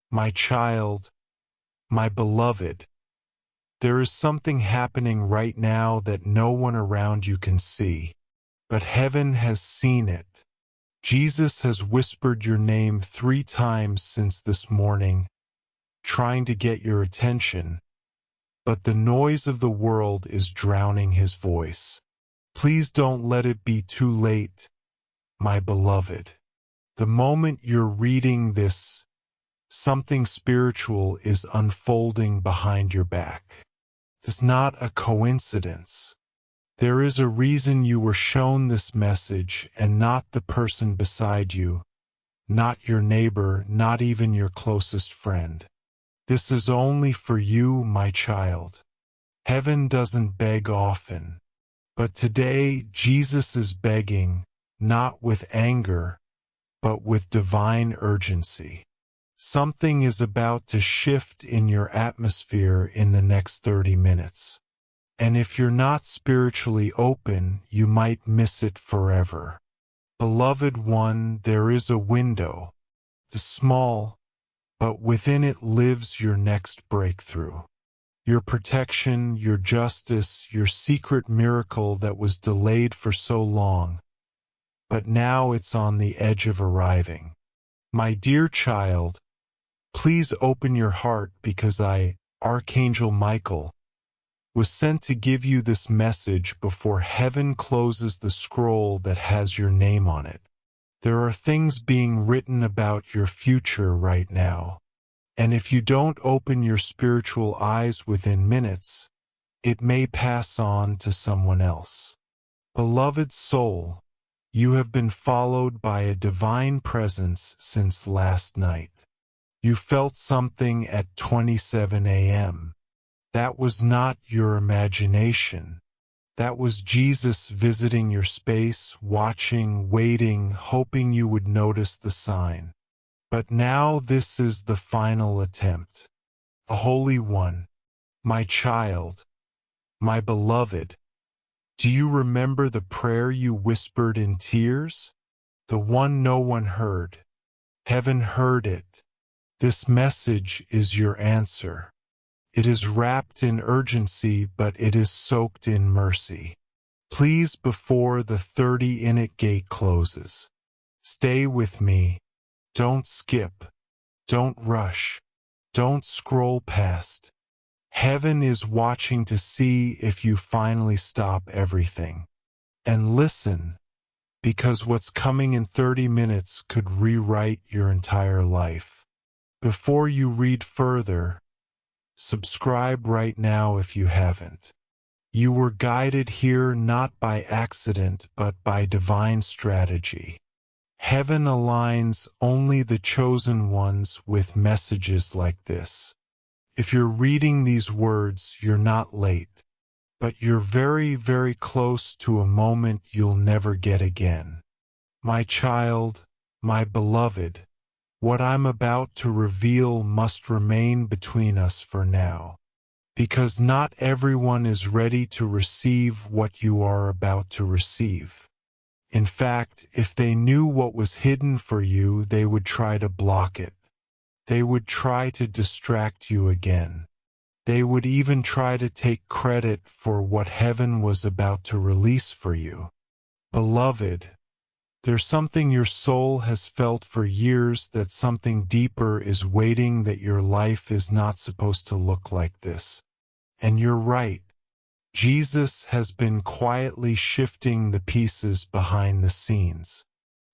My child, my beloved, there is something happening right now that no one around you can see, but heaven has seen it. Jesus has whispered your name 3 times since this morning, trying to get your attention, but the noise of the world is drowning his voice. Please don't let it be too late, my beloved. The moment you're reading this, something spiritual is unfolding behind your back. It's not a coincidence. There is a reason you were shown this message and not the person beside you, not your neighbor, not even your closest friend. This is only for you, my child. Heaven doesn't beg often, but today Jesus is begging, not with anger, but with divine urgency. Something is about to shift in your atmosphere in the next 30 minutes. And if you're not spiritually open, you might miss it forever. Beloved one, there is a window. It's small, but within it lives your next breakthrough. Your protection, your justice, your secret miracle that was delayed for so long. But now it's on the edge of arriving. My dear child, please open your heart because Archangel Michael, was sent to give you this message before heaven closes the scroll that has your name on it. There are things being written about your future right now, and if you don't open your spiritual eyes within minutes, it may pass on to someone else. Beloved soul, you have been followed by a divine presence since last night. You felt something at 27 a.m. That was not your imagination. That was Jesus visiting your space, watching, waiting, hoping you would notice the sign. But now this is the final attempt. A holy one, my child, my beloved, do you remember the prayer you whispered in tears? The one no one heard. Heaven heard it. This message is your answer. It is wrapped in urgency, but it is soaked in mercy. Please, before the 30-minute gate closes, stay with me. Don't skip. Don't rush. Don't scroll past. Heaven is watching to see if you finally stop everything. And listen, because what's coming in 30 minutes could rewrite your entire life. Before you read further, subscribe right now if you haven't. You were guided here not by accident but by divine strategy. Heaven aligns only the chosen ones with messages like this. If you're reading these words, you're not late, but you're very, very close to a moment you'll never get again. My child, my beloved, what I'm about to reveal must remain between us for now, because not everyone is ready to receive what you are about to receive. In fact, if they knew what was hidden for you, they would try to block it. They would try to distract you again. They would even try to take credit for what heaven was about to release for you. Beloved, there's something your soul has felt for years, that something deeper is waiting, that your life is not supposed to look like this. And you're right. Jesus has been quietly shifting the pieces behind the scenes.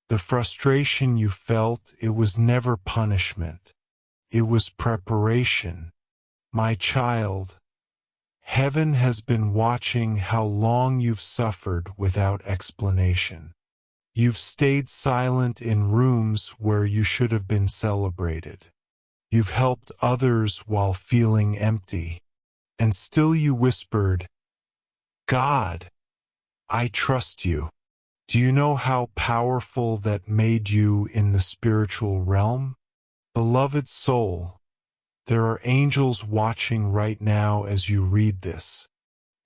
The frustration you felt, it was never punishment. It was preparation. My child, heaven has been watching how long you've suffered without explanation. You've stayed silent in rooms where you should have been celebrated. You've helped others while feeling empty. And still you whispered, God, I trust you. Do you know how powerful that made you in the spiritual realm? Beloved soul, there are angels watching right now as you read this.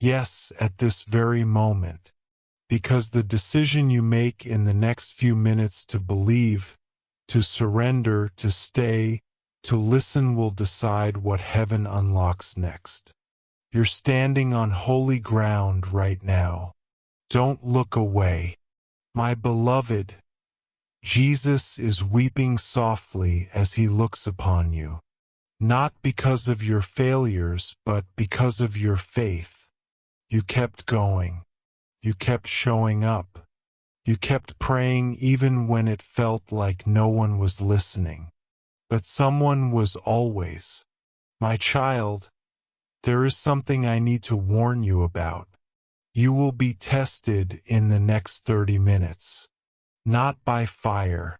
Yes, at this very moment. Because the decision you make in the next few minutes to believe, to surrender, to stay, To listen will decide what heaven unlocks next. You're standing on holy ground right now. Don't look away. My beloved, Jesus is weeping softly as he looks upon you. Not because of your failures, but because of your faith. You kept going. You kept showing up. You kept praying even when it felt like no one was listening. But someone was always. My child, there is something I need to warn you about. You will be tested in the next 30 minutes. Not by fire,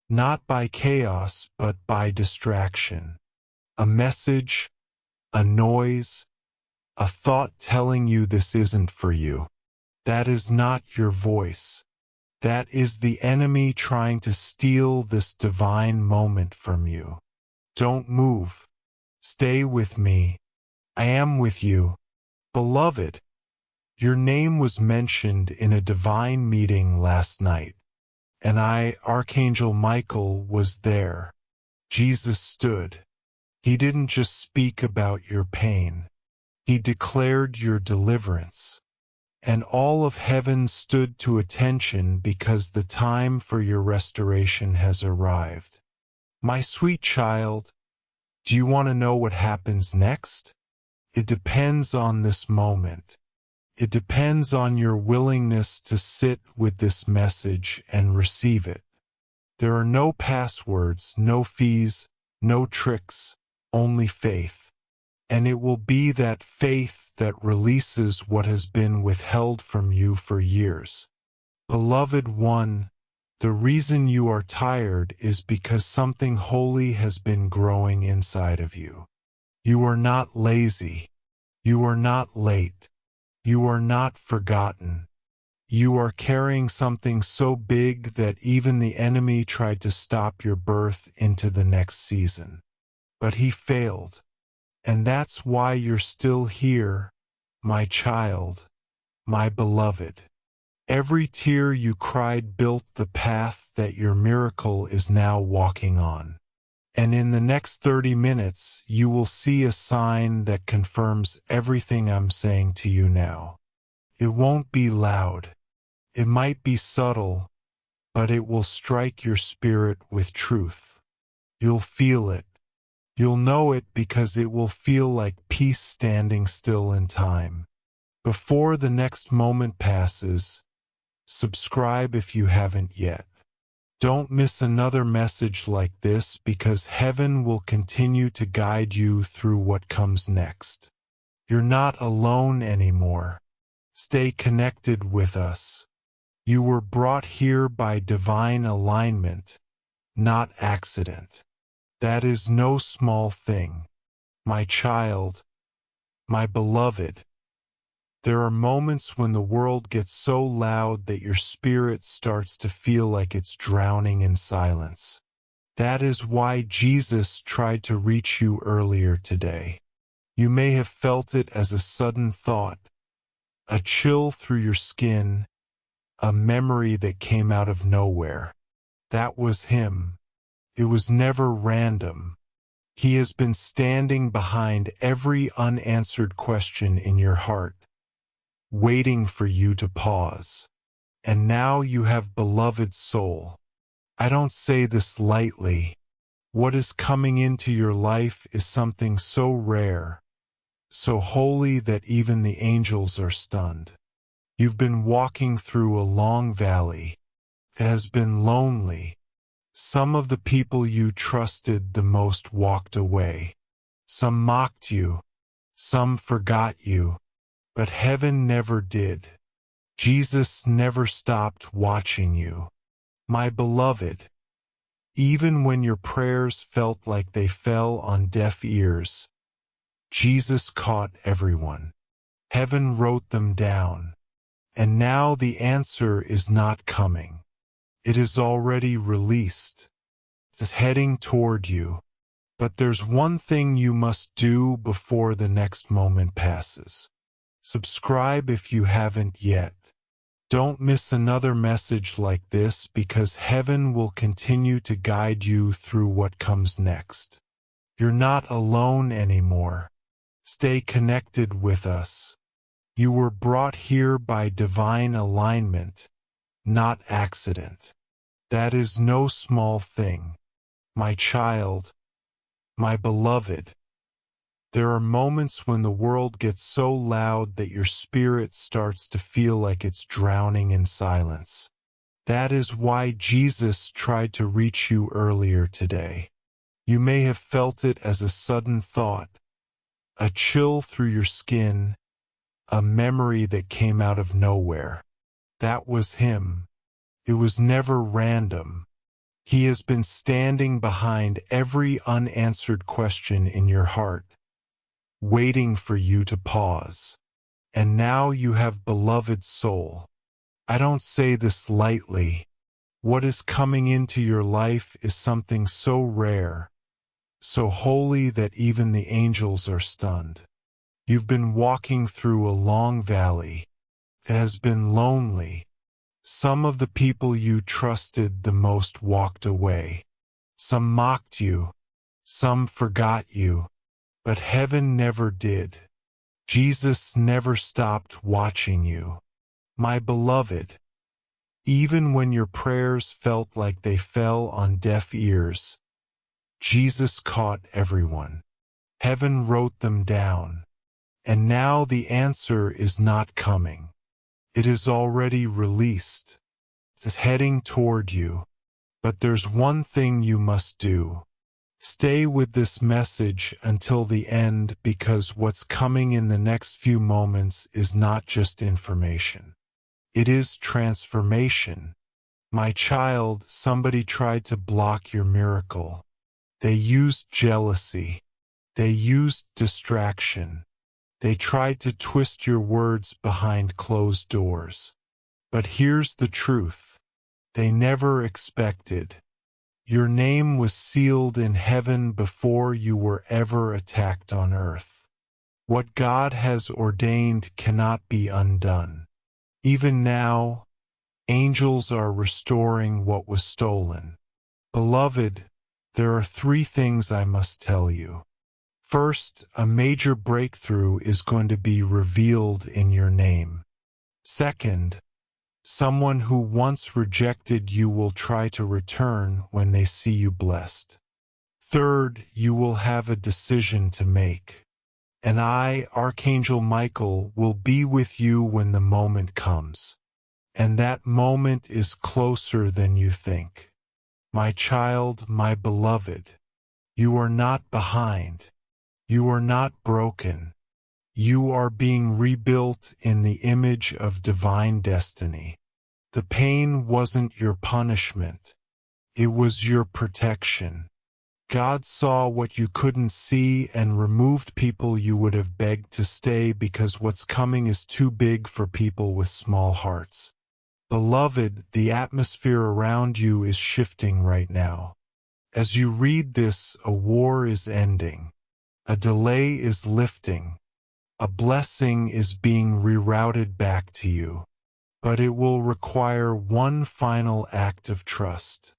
not by chaos, but by distraction. A message, a noise, a thought telling you this isn't for you. That is not your voice. That is the enemy trying to steal this divine moment from you. Don't move. Stay with me. I am with you. Beloved, your name was mentioned in a divine meeting last night, and I, Archangel Michael, was there. Jesus stood. He didn't just speak about your pain. He declared your deliverance. And all of heaven stood to attention because the time for your restoration has arrived. My sweet child, do you want to know what happens next? It depends on this moment. It depends on your willingness to sit with this message and receive it. There are no passwords, no fees, no tricks, only faith. And it will be that faith that releases what has been withheld from you for years. Beloved one, the reason you are tired is because something holy has been growing inside of you. You are not lazy. You are not late. You are not forgotten. You are carrying something so big that even the enemy tried to stop your birth into the next season. But he failed. And that's why you're still here, my child, my beloved. Every tear you cried built the path that your miracle is now walking on. And in the next 30 minutes, you will see a sign that confirms everything I'm saying to you now. It won't be loud. It might be subtle, but it will strike your spirit with truth. You'll feel it. You'll know it because it will feel like peace standing still in time. Before the next moment passes, subscribe if you haven't yet. Don't miss another message like this because heaven will continue to guide you through what comes next. You're not alone anymore. Stay connected with us. You were brought here by divine alignment, not accident. That is no small thing. My child, my beloved, there are moments when the world gets so loud that your spirit starts to feel like it's drowning in silence. That is why Jesus tried to reach you earlier today. You may have felt it as a sudden thought, a chill through your skin, a memory that came out of nowhere. That was him. It was never random. He has been standing behind every unanswered question in your heart, waiting for you to pause. And now you have beloved soul. I don't say this lightly. What is coming into your life is something so rare, so holy that even the angels are stunned. You've been walking through a long valley. It has been lonely. Some of the people you trusted the most walked away. Some mocked you. Some forgot you. But heaven never did. Jesus never stopped watching you. My beloved, even when your prayers felt like they fell on deaf ears, Jesus caught everyone. Heaven wrote them down. And now the answer is not coming. It is already released. It's heading toward you. But there's one thing you must do before the next moment passes. Subscribe if you haven't yet. Don't miss another message like this because heaven will continue to guide you through what comes next. You're not alone anymore. Stay connected with us. You were brought here by divine alignment, not accident. That is no small thing. My child, my beloved, there are moments when the world gets so loud that your spirit starts to feel like it's drowning in silence. That is why Jesus tried to reach you earlier today. You may have felt it as a sudden thought, a chill through your skin, a memory that came out of nowhere. That was him. It was never random. He has been standing behind every unanswered question in your heart, waiting for you to pause. And now you have beloved soul. I don't say this lightly. What is coming into your life is something so rare, so holy that even the angels are stunned. You've been walking through a long valley. It has been lonely. Some of the people you trusted the most walked away. Some mocked you. Some forgot you. But heaven never did. Jesus never stopped watching you. My beloved, even when your prayers felt like they fell on deaf ears, Jesus caught everyone. Heaven wrote them down. And now the answer is not coming. It is already released. It's heading toward you. But there's one thing you must do. Stay with this message until the end, because what's coming in the next few moments is not just information. It is transformation. My child, somebody tried to block your miracle. They used jealousy. They used distraction. They tried to twist your words behind closed doors. But here's the truth. They never expected. Your name was sealed in heaven before you were ever attacked on earth. What God has ordained cannot be undone. Even now, angels are restoring what was stolen. Beloved, there are 3 things I must tell you. First, a major breakthrough is going to be revealed in your name. Second, someone who once rejected you will try to return when they see you blessed. Third, you will have a decision to make. And I, Archangel Michael, will be with you when the moment comes. And that moment is closer than you think. My child, my beloved, you are not behind. You are not broken. You are being rebuilt in the image of divine destiny. The pain wasn't your punishment. It was your protection. God saw what you couldn't see and removed people you would have begged to stay, because what's coming is too big for people with small hearts. Beloved, the atmosphere around you is shifting right now. As you read this, a war is ending. A delay is lifting. A blessing is being rerouted back to you. But it will require one final act of trust.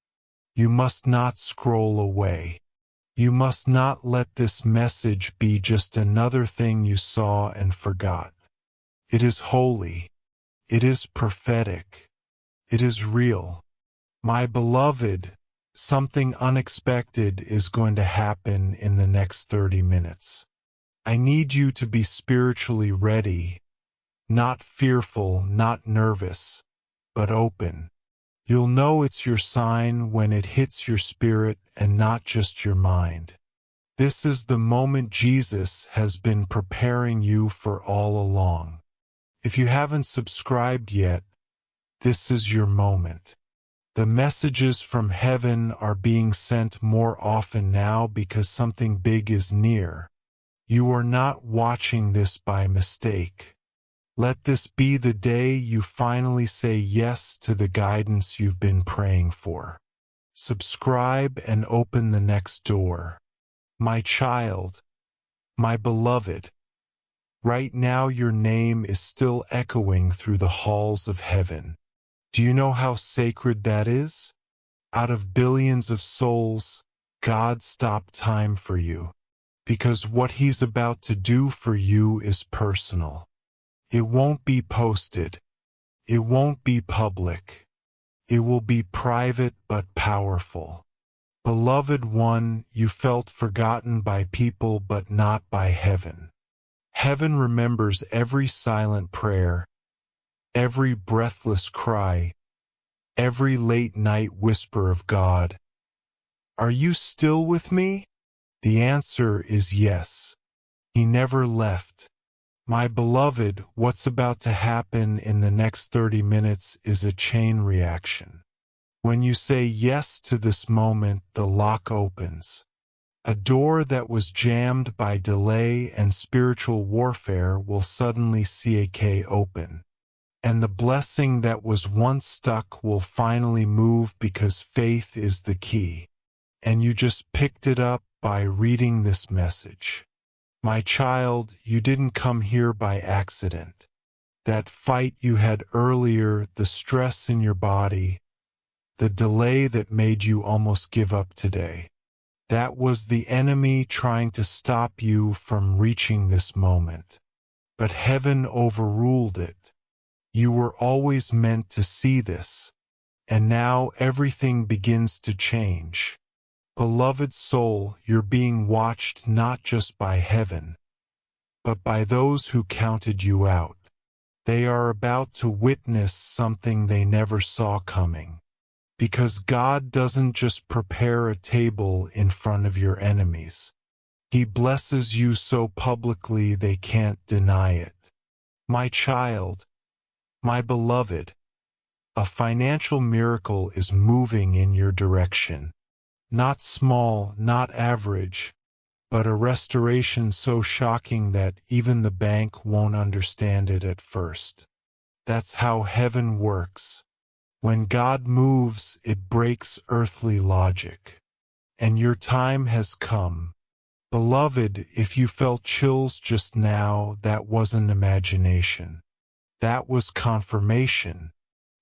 You must not scroll away. You must not let this message be just another thing you saw and forgot. It is holy. It is prophetic. It is real. My beloved, something unexpected is going to happen in the next 30 minutes. I need you to be spiritually ready, not fearful, not nervous, but open. You'll know it's your sign when it hits your spirit and not just your mind. This is the moment Jesus has been preparing you for all along. If you haven't subscribed yet, this is your moment. The messages from heaven are being sent more often now because something big is near. You are not watching this by mistake. Let this be the day you finally say yes to the guidance you've been praying for. Subscribe and open the next door. My child, my beloved, right now your name is still echoing through the halls of heaven. Do you know how sacred that is? Out of billions of souls, God stopped time for you, because what He's about to do for you is personal. It won't be posted. It won't be public. It will be private but powerful. Beloved one, you felt forgotten by people but not by heaven. Heaven remembers every silent prayer, every breathless cry, every late-night whisper of God. Are you still with me? The answer is yes. He never left. My beloved, what's about to happen in the next 30 minutes is a chain reaction. When you say yes to this moment, the lock opens. A door that was jammed by delay and spiritual warfare will suddenly open. And the blessing that was once stuck will finally move because faith is the key. And you just picked it up by reading this message. My child, you didn't come here by accident. That fight you had earlier, the stress in your body, the delay that made you almost give up today, that was the enemy trying to stop you from reaching this moment. But heaven overruled it. You were always meant to see this. And now everything begins to change. Beloved soul, you're being watched not just by heaven, but by those who counted you out. They are about to witness something they never saw coming. Because God doesn't just prepare a table in front of your enemies. He blesses you so publicly they can't deny it. My child, my beloved, a financial miracle is moving in your direction. Not small, not average, but a restoration so shocking that even the bank won't understand it at first. That's how heaven works. When God moves, it breaks earthly logic. And your time has come. Beloved, if you felt chills just now, that wasn't imagination. That was confirmation.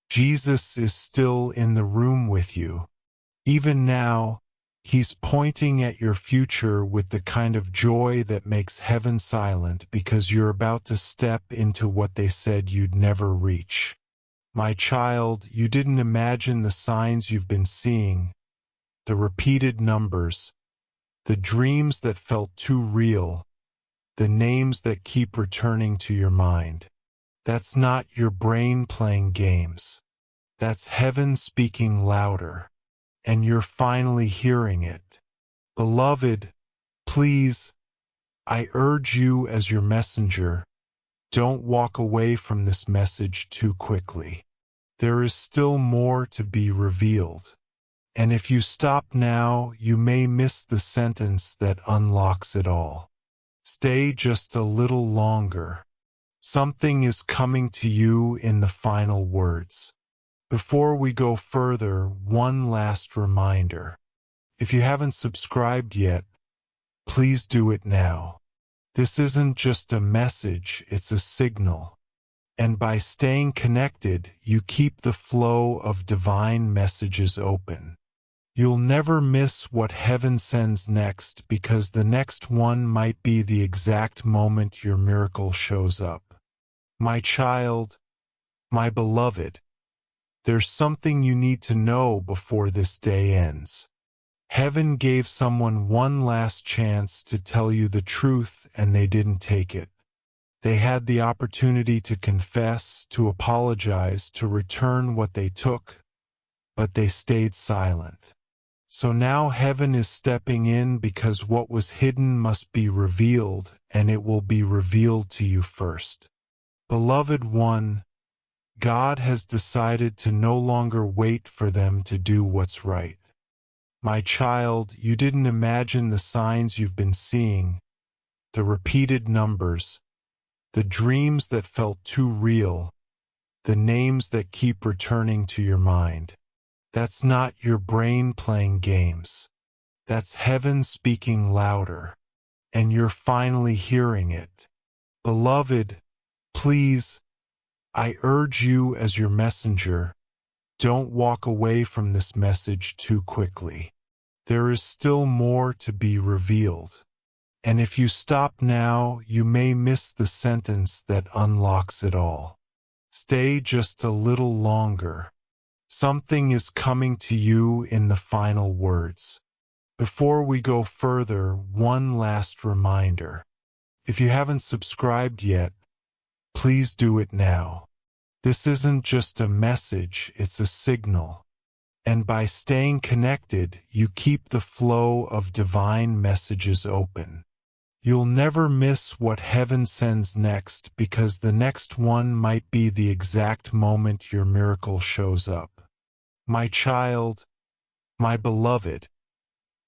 Jesus is still in the room with you. Even now, He's pointing at your future with the kind of joy that makes heaven silent because you're about to step into what they said you'd never reach. My child, you didn't imagine the signs you've been seeing, the repeated numbers, the dreams that felt too real, the names that keep returning to your mind. That's not your brain playing games. That's heaven speaking louder. And you're finally hearing it. Beloved, please, I urge you as your messenger, don't walk away from this message too quickly. There is still more to be revealed. And if you stop now, you may miss the sentence that unlocks it all. Stay just a little longer. Something is coming to you in the final words. Before we go further, one last reminder. If you haven't subscribed yet, please do it now. This isn't just a message, it's a signal. And by staying connected, you keep the flow of divine messages open. You'll never miss what heaven sends next because the next one might be the exact moment your miracle shows up. My child, my beloved, there's something you need to know before this day ends. Heaven gave someone one last chance to tell you the truth and they didn't take it. They had the opportunity to confess, to apologize, to return what they took, but they stayed silent. So now heaven is stepping in because what was hidden must be revealed, and it will be revealed to you first. Beloved one, God has decided to no longer wait for them to do what's right. My child, you didn't imagine the signs you've been seeing, the repeated numbers, the dreams that felt too real, the names that keep returning to your mind. That's not your brain playing games. That's heaven speaking louder, and you're finally hearing it. Beloved, please, I urge you as your messenger, don't walk away from this message too quickly. There is still more to be revealed. And if you stop now, you may miss the sentence that unlocks it all. Stay just a little longer. Something is coming to you in the final words. Before we go further, one last reminder. If you haven't subscribed yet, please do it now. This isn't just a message, it's a signal. And by staying connected, you keep the flow of divine messages open. You'll never miss what heaven sends next, because the next one might be the exact moment your miracle shows up. My child, my beloved,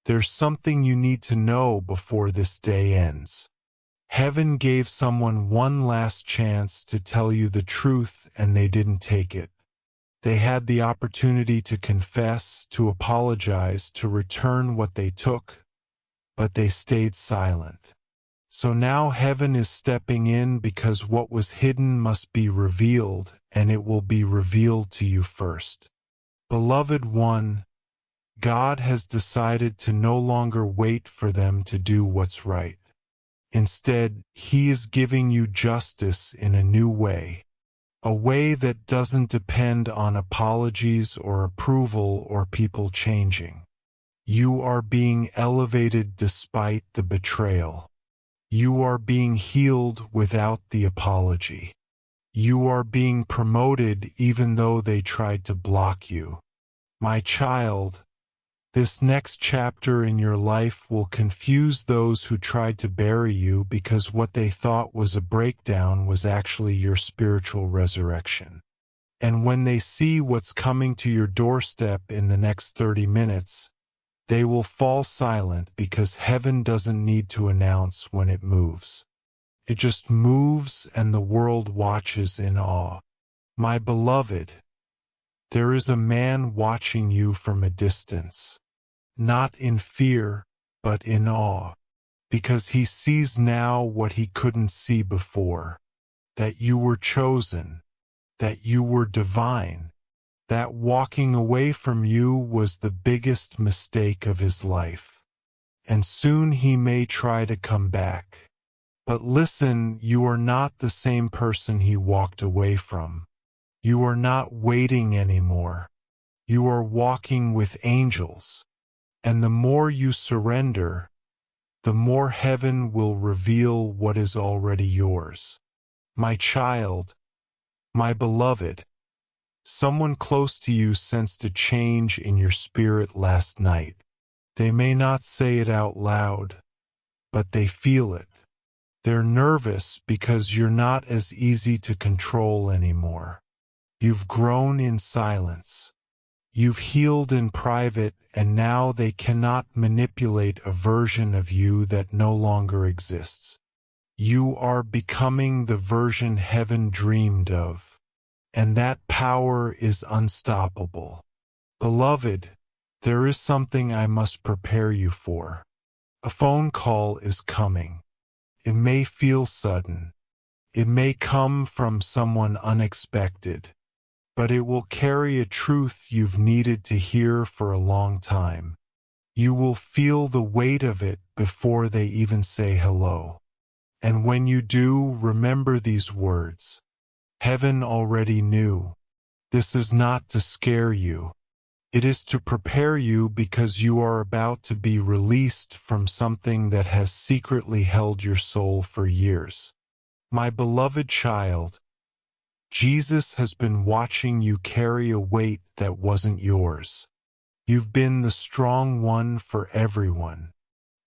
there's something you need to know before this day ends. Heaven gave someone one last chance to tell you the truth, and they didn't take it. They had the opportunity to confess, to apologize, to return what they took, but they stayed silent. So now heaven is stepping in, because what was hidden must be revealed, and it will be revealed to you first. Beloved one, God has decided to no longer wait for them to do what's right. Instead, He is giving you justice in a new way. A way that doesn't depend on apologies or approval or people changing. You are being elevated despite the betrayal. You are being healed without the apology. You are being promoted even though they tried to block you. My child, this next chapter in your life will confuse those who tried to bury you, because what they thought was a breakdown was actually your spiritual resurrection. And when they see what's coming to your doorstep in the next 30 minutes, they will fall silent, because heaven doesn't need to announce when it moves. It just moves, and the world watches in awe. My beloved, there is a man watching you from a distance. Not in fear, but in awe, because he sees now what he couldn't see before, that you were chosen, that you were divine, that walking away from you was the biggest mistake of his life. And soon he may try to come back. But listen, you are not the same person he walked away from. You are not waiting anymore. You are walking with angels. And the more you surrender, the more heaven will reveal what is already yours. My child, my beloved, someone close to you sensed a change in your spirit last night. They may not say it out loud, but they feel it. They're nervous because you're not as easy to control anymore. You've grown in silence. You've healed in private, and now they cannot manipulate a version of you that no longer exists. You are becoming the version heaven dreamed of, and that power is unstoppable. Beloved, there is something I must prepare you for. A phone call is coming. It may feel sudden. It may come from someone unexpected. But it will carry a truth you've needed to hear for a long time. You will feel the weight of it before they even say hello. And when you do, remember these words. Heaven already knew. This is not to scare you. It is to prepare you, because you are about to be released from something that has secretly held your soul for years. My beloved child, Jesus has been watching you carry a weight that wasn't yours. You've been the strong one for everyone,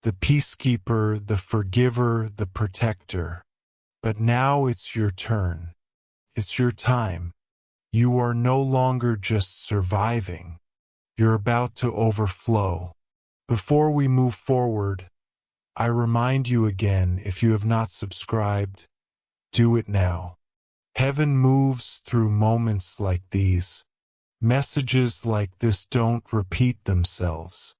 the peacekeeper, the forgiver, the protector. But now it's your turn. It's your time. You are no longer just surviving. You're about to overflow. Before we move forward, I remind you again, if you have not subscribed, do it now. Heaven moves through moments like these. Messages like this don't repeat themselves.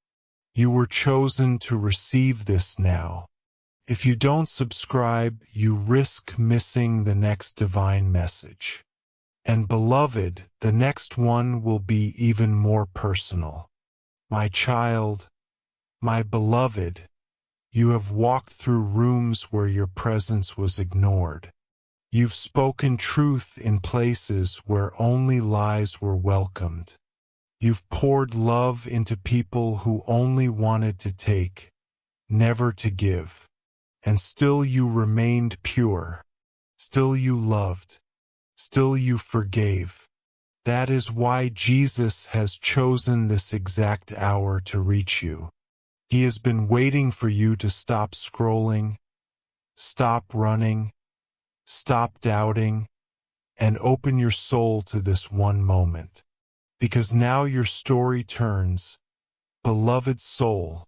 You were chosen to receive this now. If you don't subscribe, you risk missing the next divine message. And beloved, the next one will be even more personal. My child, My beloved, you have walked through rooms where your presence was ignored. You've spoken truth in places where only lies were welcomed. You've poured love into people who only wanted to take, never to give. And still you remained pure. Still you loved. Still you forgave. That is why Jesus has chosen this exact hour to reach you. He has been waiting for you to stop scrolling, stop running, stop doubting, and open your soul to this one moment. Because now your story turns, beloved soul.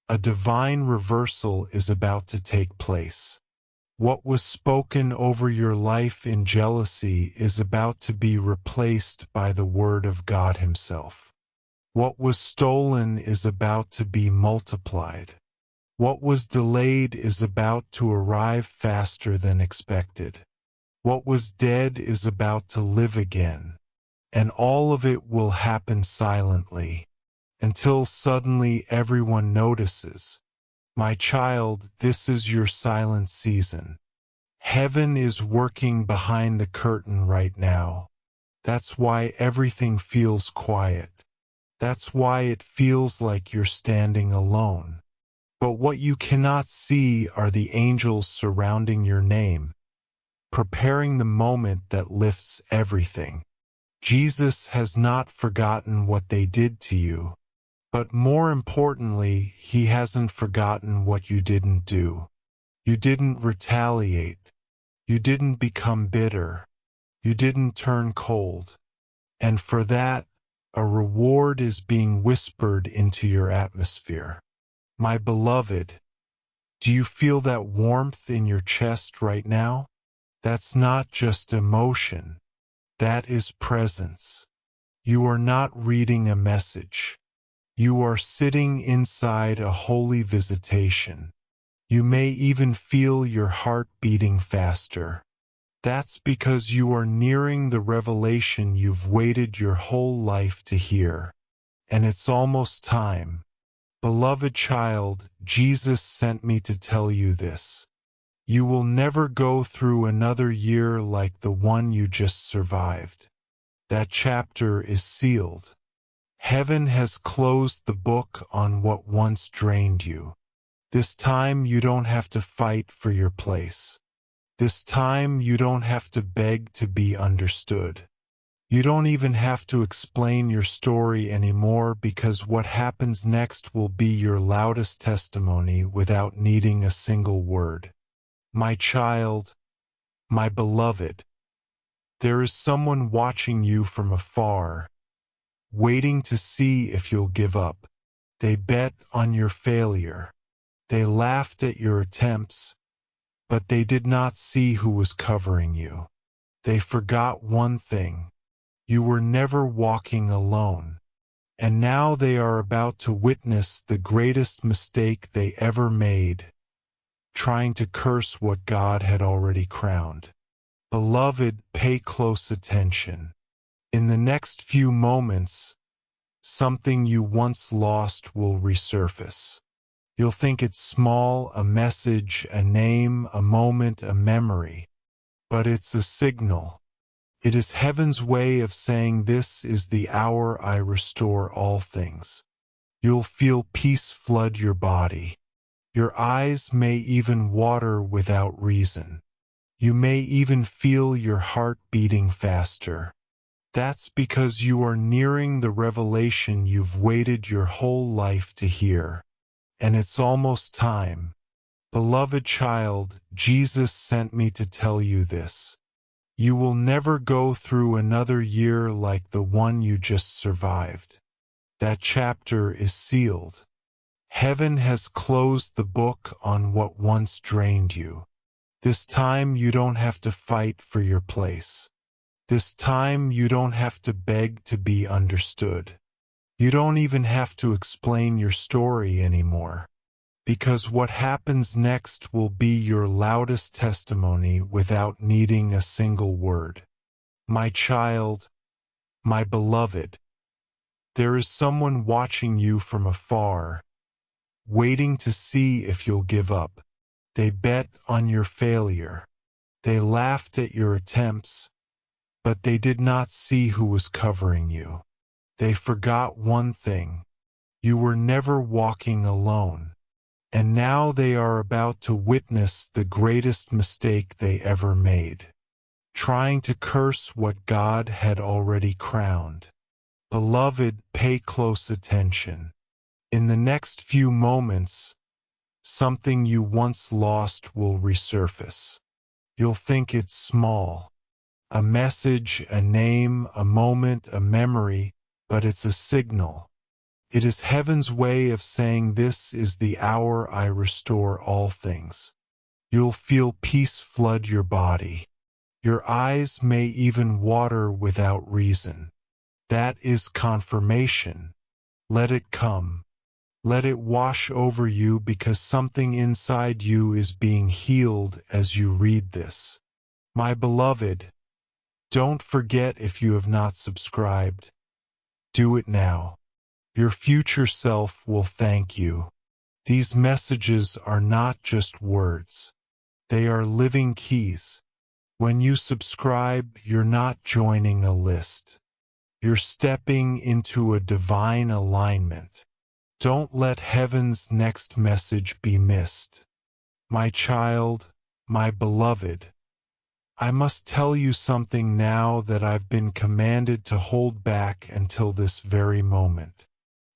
A divine reversal is about to take place. What was spoken over your life in jealousy is about to be replaced by the Word of God Himself. What was stolen is about to be multiplied. What was delayed is about to arrive faster than expected. What was dead is about to live again. And all of it will happen silently, until suddenly everyone notices. My child, this is your silent season. Heaven is working behind the curtain right now. That's why everything feels quiet. That's why it feels like you're standing alone. But what you cannot see are the angels surrounding your name, preparing the moment that lifts everything. Jesus has not forgotten what they did to you. But more importantly, He hasn't forgotten what you didn't do. You didn't retaliate. You didn't become bitter. You didn't turn cold. And for that, a reward is being whispered into your atmosphere. My beloved, do you feel that warmth in your chest right now? That's not just emotion. That is presence. You are not reading a message. You are sitting inside a holy visitation. You may even feel your heart beating faster. That's because you are nearing the revelation you've waited your whole life to hear. And it's almost time. Beloved child, Jesus sent me to tell you this. You will never go through another year like the one you just survived. That chapter is sealed. Heaven has closed the book on what once drained you. This time you don't have to fight for your place. This time you don't have to beg to be understood. You don't even have to explain your story anymore because what happens next will be your loudest testimony without needing a single word. My child, my beloved, there is someone watching you from afar, waiting to see if you'll give up. They bet on your failure. They laughed at your attempts, but they did not see who was covering you. They forgot one thing. You were never walking alone. And now they are about to witness the greatest mistake they ever made, trying to curse what God had already crowned. Beloved, pay close attention. In the next few moments, something you once lost will resurface. You'll think it's small, a message, a name, a moment, a memory. But it's a signal. It is heaven's way of saying this is the hour I restore all things. You'll feel peace flood your body. Your eyes may even water without reason. You may even feel your heart beating faster. That's because you are nearing the revelation you've waited your whole life to hear. And it's almost time. Beloved child, Jesus sent me to tell you this. You will never go through another year like the one you just survived. That chapter is sealed. Heaven has closed the book on what once drained you. This time you don't have to fight for your place. This time you don't have to beg to be understood. You don't even have to explain your story anymore. Because what happens next will be your loudest testimony without needing a single word. My child, my beloved, there is someone watching you from afar, waiting to see if you'll give up. They bet on your failure. They laughed at your attempts, but they did not see who was covering you. They forgot one thing. You were never walking alone. And now they are about to witness the greatest mistake they ever made, trying to curse what God had already crowned. Beloved, pay close attention. In the next few moments, something you once lost will resurface. You'll think it's small. A message, a name, a moment, a memory, but it's a signal. It is heaven's way of saying, this is the hour I restore all things. You'll feel peace flood your body. Your eyes may even water without reason. That is confirmation. Let it come. Let it wash over you, because something inside you is being healed as you read this. My beloved, don't forget, if you have not subscribed, do it now. Your future self will thank you. These messages are not just words. They are living keys. When you subscribe, you're not joining a list. You're stepping into a divine alignment. Don't let heaven's next message be missed. My child, my beloved, I must tell you something now that I've been commanded to hold back until this very moment.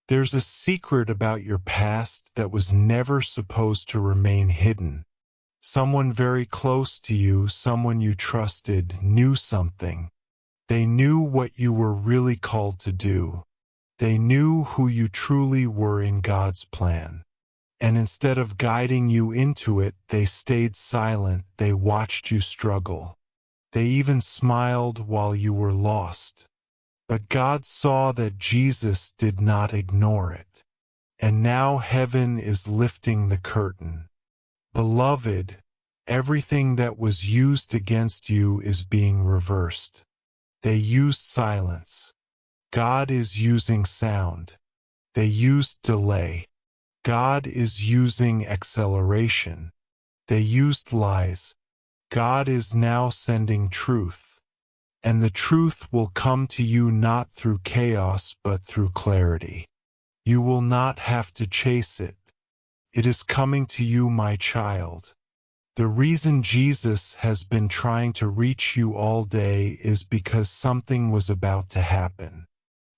There's a secret about your past that was never supposed to remain hidden. Someone very close to you, someone you trusted, knew something. They knew what you were really called to do. They knew who you truly were in God's plan. And instead of guiding you into it, they stayed silent. They watched you struggle. They even smiled while you were lost. But God saw that Jesus did not ignore it. And now heaven is lifting the curtain. Beloved, everything that was used against you is being reversed. They used silence. God is using sound. They used delay. God is using acceleration. They used lies. God is now sending truth. And the truth will come to you not through chaos but through clarity. You will not have to chase it. It is coming to you, my child. The reason Jesus has been trying to reach you all day is because something was about to happen.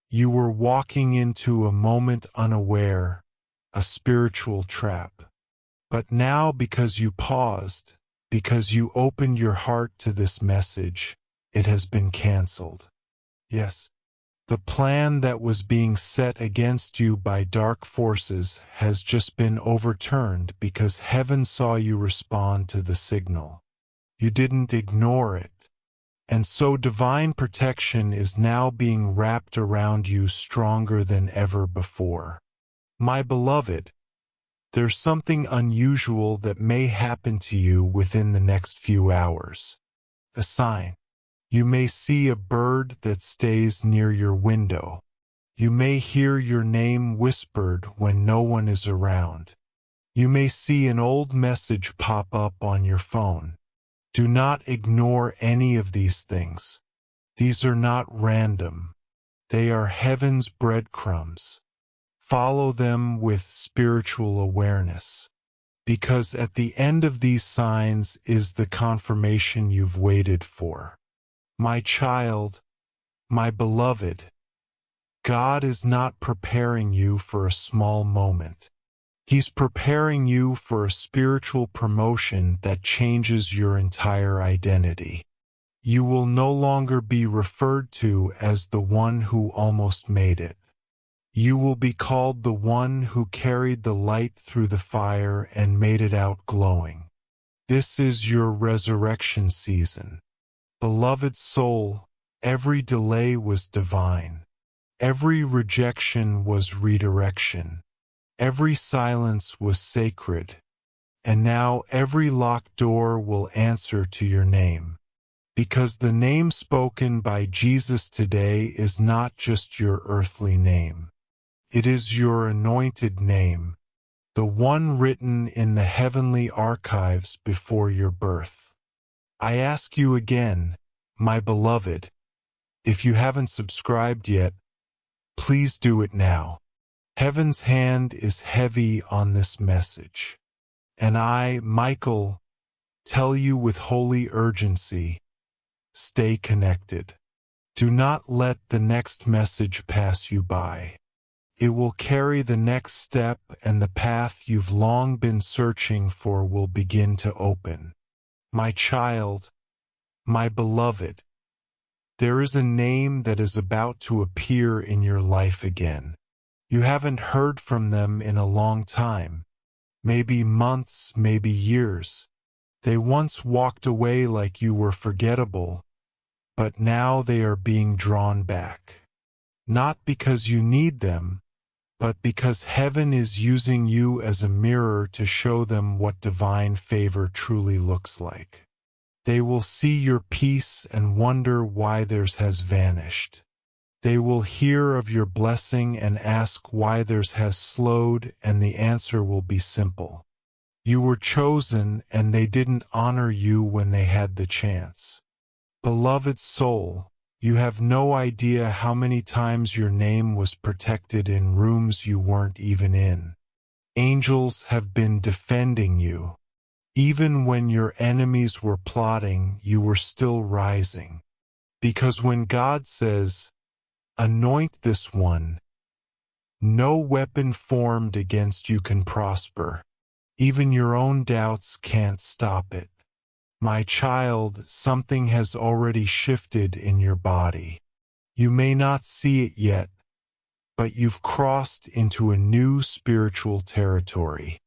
You were walking into a moment unaware, a spiritual trap. But now, because you paused, because you opened your heart to this message, it has been canceled. Yes, the plan that was being set against you by dark forces has just been overturned because heaven saw you respond to the signal. You didn't ignore it. And so divine protection is now being wrapped around you stronger than ever before. My beloved, there's something unusual that may happen to you within the next few hours. A sign. You may see a bird that stays near your window. You may hear your name whispered when no one is around. You may see an old message pop up on your phone. Do not ignore any of these things. These are not random. They are heaven's breadcrumbs. Follow them with spiritual awareness, because at the end of these signs is the confirmation you've waited for. My child, my beloved, God is not preparing you for a small moment. He's preparing you for a spiritual promotion that changes your entire identity. You will no longer be referred to as the one who almost made it. You will be called the one who carried the light through the fire and made it out glowing. This is your resurrection season. Beloved soul, every delay was divine. Every rejection was redirection. Every silence was sacred. And now every locked door will answer to your name. Because the name spoken by Jesus today is not just your earthly name. It is your anointed name, the one written in the heavenly archives before your birth. I ask you again, my beloved, if you haven't subscribed yet, please do it now. Heaven's hand is heavy on this message. And I, Michael, tell you with holy urgency, stay connected. Do not let the next message pass you by. It will carry the next step, and the path you've long been searching for will begin to open. My child, my beloved, there is a name that is about to appear in your life again. You haven't heard from them in a long time. Maybe months, maybe years. They once walked away like you were forgettable, but now they are being drawn back. Not because you need them, but because heaven is using you as a mirror to show them what divine favor truly looks like. They will see your peace and wonder why theirs has vanished. They will hear of your blessing and ask why theirs has slowed, and the answer will be simple. You were chosen, and they didn't honor you when they had the chance. Beloved soul, you have no idea how many times your name was protected in rooms you weren't even in. Angels have been defending you. Even when your enemies were plotting, you were still rising. Because when God says, "Anoint this one," no weapon formed against you can prosper. Even your own doubts can't stop it. My child, something has already shifted in your body. You may not see it yet, but you've crossed into a new spiritual territory.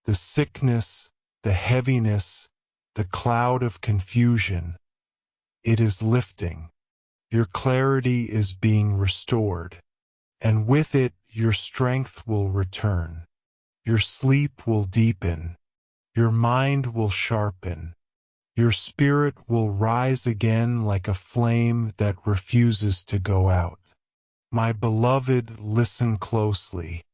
The sickness, the heaviness, the cloud of confusion, it is lifting. Your clarity is being restored, and with it, your strength will return. Your sleep will deepen. Your mind will sharpen. Your spirit will rise again like a flame that refuses to go out. My beloved, listen closely.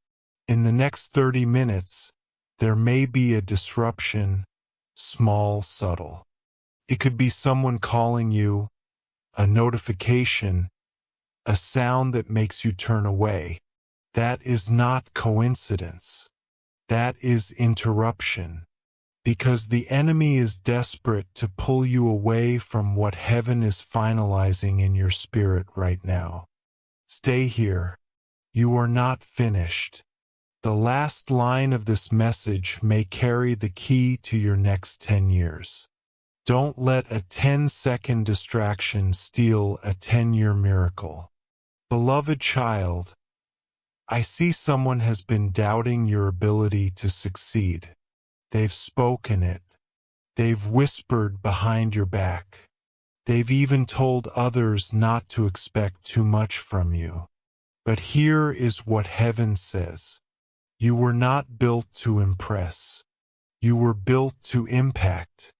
In the next 30 minutes, there may be a disruption, small, subtle. It could be someone calling you, a notification, a sound that makes you turn away. That is not coincidence. That is interruption. Because the enemy is desperate to pull you away from what heaven is finalizing in your spirit right now. Stay here. You are not finished. The last line of this message may carry the key to your next 10 years. Don't let a 10-second distraction steal a 10-year miracle. Beloved child, I see someone has been doubting your ability to succeed. They've spoken it. They've whispered behind your back. They've even told others not to expect too much from you. But here is what heaven says. You were not built to impress. You were built to impact.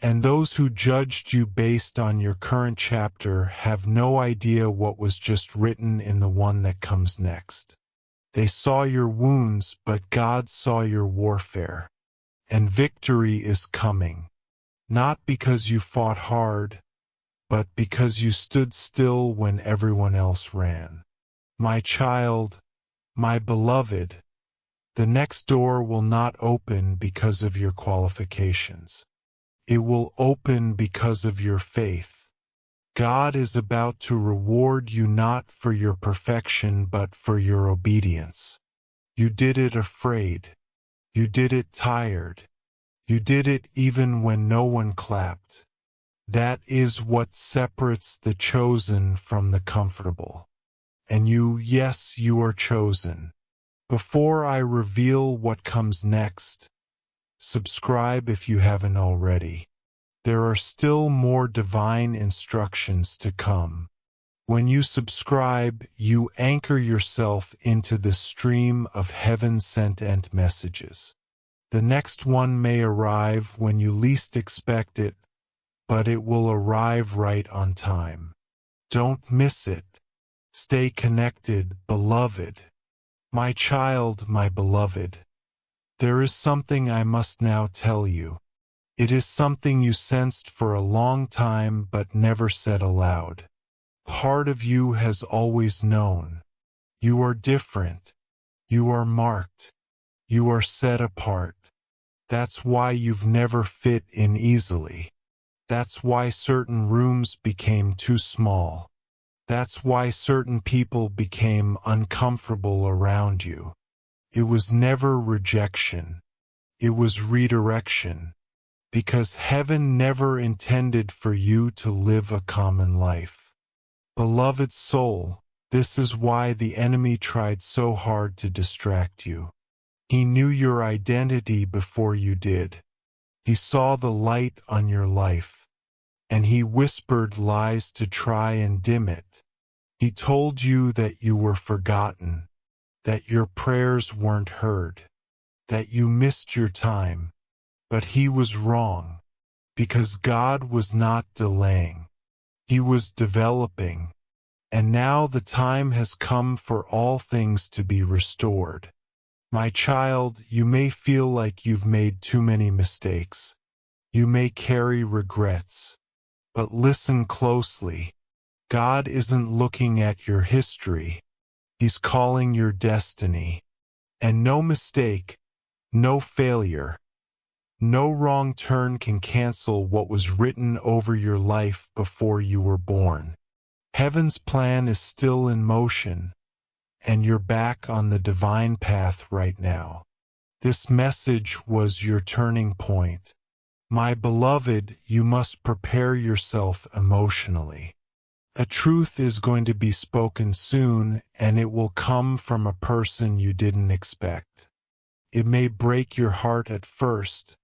And those who judged you based on your current chapter have no idea what was just written in the one that comes next. They saw your wounds, but God saw your warfare. And victory is coming. Not because you fought hard, but because you stood still when everyone else ran. My child, my beloved, the next door will not open because of your qualifications. It will open because of your faith. God is about to reward you not for your perfection but for your obedience. You did it afraid. You did it tired. You did it even when no one clapped. That is what separates the chosen from the comfortable. And yes, you are chosen. Before I reveal what comes next, subscribe if you haven't already. There are still more divine instructions to come. When you subscribe, you anchor yourself into the stream of heaven-sent messages. The next one may arrive when you least expect it, but it will arrive right on time. Don't miss it. Stay connected, beloved. My child, my beloved. There is something I must now tell you. It is something you sensed for a long time but never said aloud. Part of you has always known. You are different. You are marked. You are set apart. That's why you've never fit in easily. That's why certain rooms became too small. That's why certain people became uncomfortable around you. It was never rejection. It was redirection. Because heaven never intended for you to live a common life. Beloved soul, this is why the enemy tried so hard to distract you. He knew your identity before you did. He saw the light on your life. And he whispered lies to try and dim it. He told you that you were forgotten, that your prayers weren't heard, that you missed your time. But he was wrong, because God was not delaying. He was developing. And now the time has come for all things to be restored. My child, you may feel like you've made too many mistakes. You may carry regrets. But listen closely. God isn't looking at your history. He's calling your destiny. And no mistake, no failure, no wrong turn can cancel what was written over your life before you were born. Heaven's plan is still in motion, and you're back on the divine path right now. This message was your turning point. My beloved, you must prepare yourself emotionally. A truth is going to be spoken soon, and it will come from a person you didn't expect. It may break your heart at first,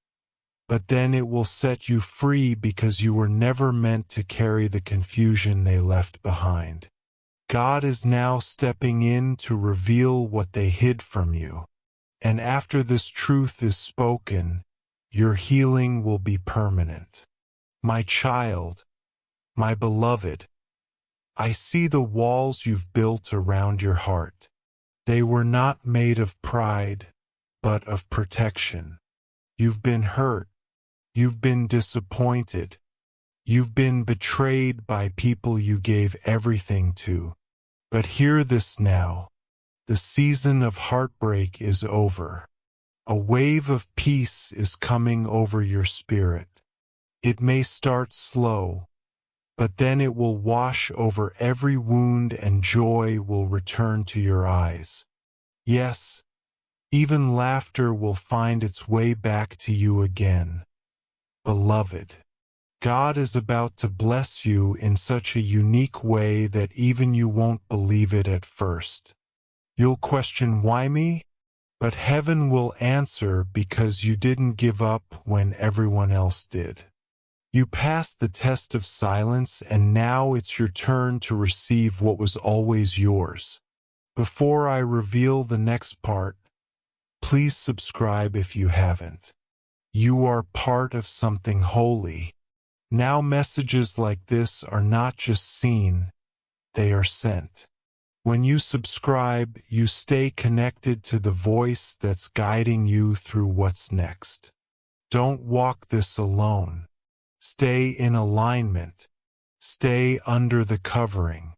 but then it will set you free because you were never meant to carry the confusion they left behind. God is now stepping in to reveal what they hid from you. And after this truth is spoken, your healing will be permanent. My child, my beloved, I see the walls you've built around your heart. They were not made of pride, but of protection. You've been hurt. You've been disappointed. You've been betrayed by people you gave everything to. But hear this now. The season of heartbreak is over. A wave of peace is coming over your spirit. It may start slow, but then it will wash over every wound and joy will return to your eyes. Yes, even laughter will find its way back to you again. Beloved, God is about to bless you in such a unique way that even you won't believe it at first. You'll question, why me? But heaven will answer because you didn't give up when everyone else did. You passed the test of silence, and now it's your turn to receive what was always yours. Before I reveal the next part, please subscribe if you haven't. You are part of something holy. Now messages like this are not just seen, they are sent. When you subscribe, you stay connected to the voice that's guiding you through what's next. Don't walk this alone. Stay in alignment. Stay under the covering.